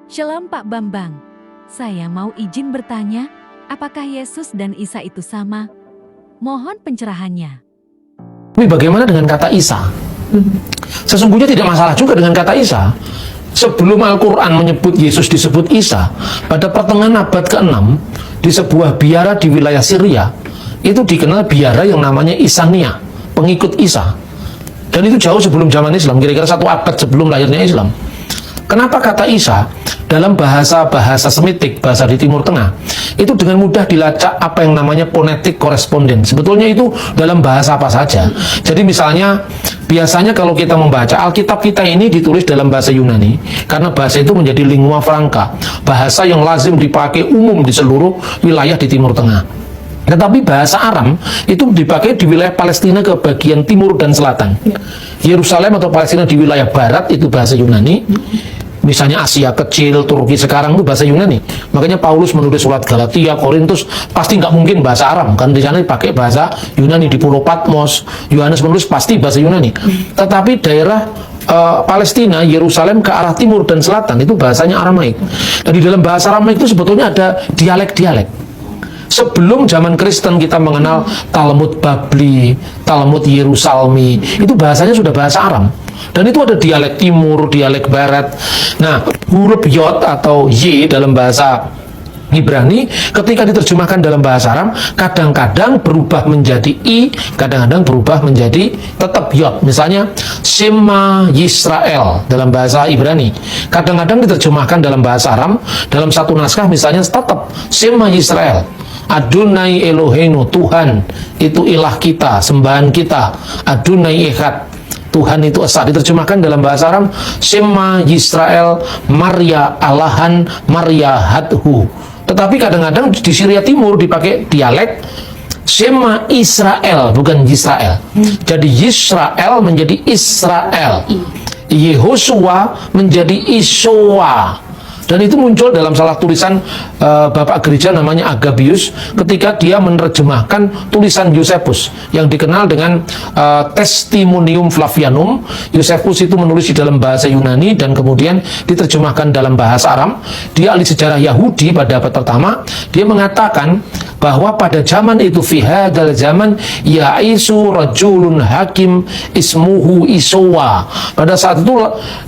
Shalom Pak Bambang, saya mau izin bertanya, apakah Yesus dan Isa itu sama? Mohon pencerahannya. Tapi bagaimana dengan kata Isa? Sesungguhnya tidak masalah juga dengan kata Isa. Sebelum Al-Quran menyebut Yesus disebut Isa, pada pertengahan abad ke-6, di sebuah biara di wilayah Syria, itu dikenal biara yang namanya Isania, pengikut Isa. Dan itu jauh sebelum zaman Islam, kira-kira 1 abad sebelum lahirnya Islam. Kenapa kata Isa dalam bahasa Semitik, bahasa di Timur Tengah, itu dengan mudah dilacak apa yang namanya phonetic correspondence. Sebetulnya itu dalam bahasa apa saja. Jadi misalnya, biasanya kalau kita membaca Alkitab kita ini ditulis dalam bahasa Yunani, karena bahasa itu menjadi lingua franca, bahasa yang lazim dipakai umum di seluruh wilayah di Timur Tengah. Tetapi bahasa Aram itu dipakai di wilayah Palestina ke bagian timur dan selatan. Yerusalem atau Palestina di wilayah barat itu bahasa Yunani. Misalnya Asia Kecil, Turki sekarang itu bahasa Yunani. Makanya Paulus menulis surat Galatia, Korintus, pasti nggak mungkin bahasa Aram, kan di sana dipakai bahasa Yunani. Di Pulau Patmos, Yohanes menulis pasti bahasa Yunani. Tetapi daerah Palestina, Yerusalem ke arah timur dan selatan itu bahasanya Aramaik. Dan di dalam bahasa Aramaik itu sebetulnya ada dialek-dialek. Sebelum zaman Kristen kita mengenal Talmud Babli, Talmud Yerusalmi, itu bahasanya sudah bahasa Aram. Dan itu ada dialek timur, dialek barat. Nah, huruf Yod atau Y dalam bahasa Ibrani ketika diterjemahkan dalam bahasa Aram kadang-kadang berubah menjadi I, kadang-kadang berubah menjadi tetap Yod. Misalnya Shema Yisrael dalam bahasa Ibrani kadang-kadang diterjemahkan dalam bahasa Aram, dalam satu naskah misalnya tetap Shema Yisrael, Adonai Eloheinu, Tuhan itu ilah kita, sembahan kita, Adonai Echad, Tuhan itu esa. Diterjemahkan dalam bahasa Aram Shema Yisrael Maria Alahan Maria Hadhu. Tetapi kadang-kadang di Syria Timur dipakai dialek Shema Israel, bukan Yisrael. Jadi Yisrael menjadi Israel, Yehosua menjadi Ishowa. Dan itu muncul dalam salah tulisan Bapak Gereja namanya Agabius ketika dia menerjemahkan tulisan Yosefus yang dikenal dengan Testimonium Flavianum. Yosefus itu menulis di dalam bahasa Yunani dan kemudian diterjemahkan dalam bahasa Aram. Dia ahli sejarah Yahudi pada abad pertama. Dia mengatakan bahwa pada zaman itu fi hadzal zaman ya'isu rajulun hakim ismuhu Isowa. Pada saat itu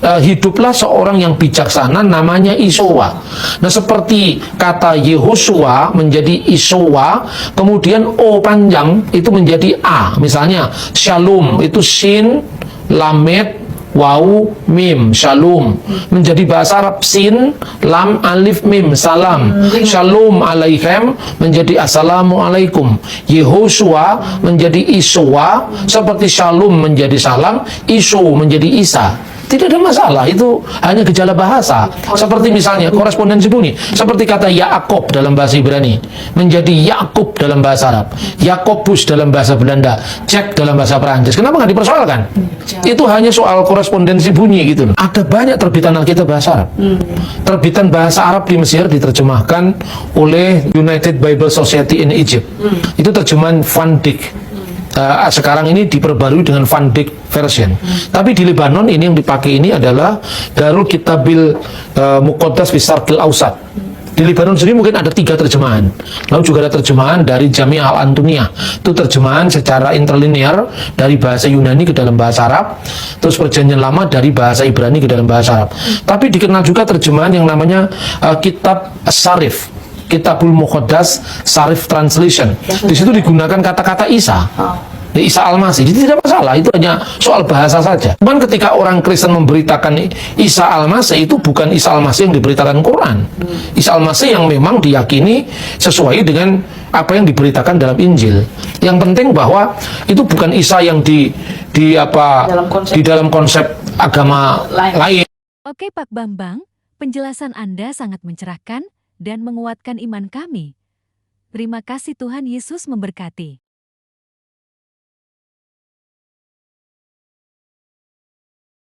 hiduplah seorang yang bijaksana namanya Isowa. Nah, seperti kata Yehosua menjadi Isowa, kemudian O panjang itu menjadi A. Misalnya Shalom itu Shin, Lamed, Waw, Mim, Shalom. Menjadi bahasa Arab Sin, Lam, Alif, Mim, Salam. Shalom alaikum menjadi Assalamualaikum. Yehosua menjadi Isowa, seperti Shalom menjadi Salam, Iso menjadi Isa. Tidak ada masalah, itu hanya gejala bahasa. Seperti misalnya korespondensi bunyi, seperti kata Yaakov dalam bahasa Ibrani menjadi Yakub dalam bahasa Arab, Yakobus dalam bahasa Belanda, Jack dalam bahasa Perancis. Kenapa nggak dipersoalkan? Itu hanya soal korespondensi bunyi gitu loh. Ada banyak terbitan Alkitab bahasa Arab. Terbitan bahasa Arab di Mesir diterjemahkan oleh United Bible Society in Egypt. Itu terjemahan Van Dyck. Sekarang ini diperbarui dengan Van Dyck version. Tapi di Lebanon ini yang dipakai ini adalah Darul Kitabil Muqaddas Bisarkil Ausat. Di Lebanon sendiri mungkin ada 3 terjemahan. Lalu juga ada terjemahan dari Jami' Al-Antuniyah. Itu terjemahan secara interlinear dari bahasa Yunani ke dalam bahasa Arab. Terus Perjanjian Lama dari bahasa Ibrani ke dalam bahasa Arab. Tapi dikenal juga terjemahan yang namanya Kitab Sarif, Kitabul Muqaddas Sarif Translation. Di situ digunakan kata-kata Isa, Isa Al-Masih. Jadi tidak masalah, itu hanya soal bahasa saja. Cuman ketika orang Kristen memberitakan Isa Al-Masih, itu bukan Isa Al-Masih yang diberitakan Quran. Isa Al-Masih yang memang diyakini sesuai dengan apa yang diberitakan dalam Injil. Yang penting bahwa itu bukan Isa yang di dalam konsep agama lain. Oke Pak Bambang, penjelasan Anda sangat mencerahkan dan menguatkan iman kami. Terima kasih, Tuhan Yesus memberkati.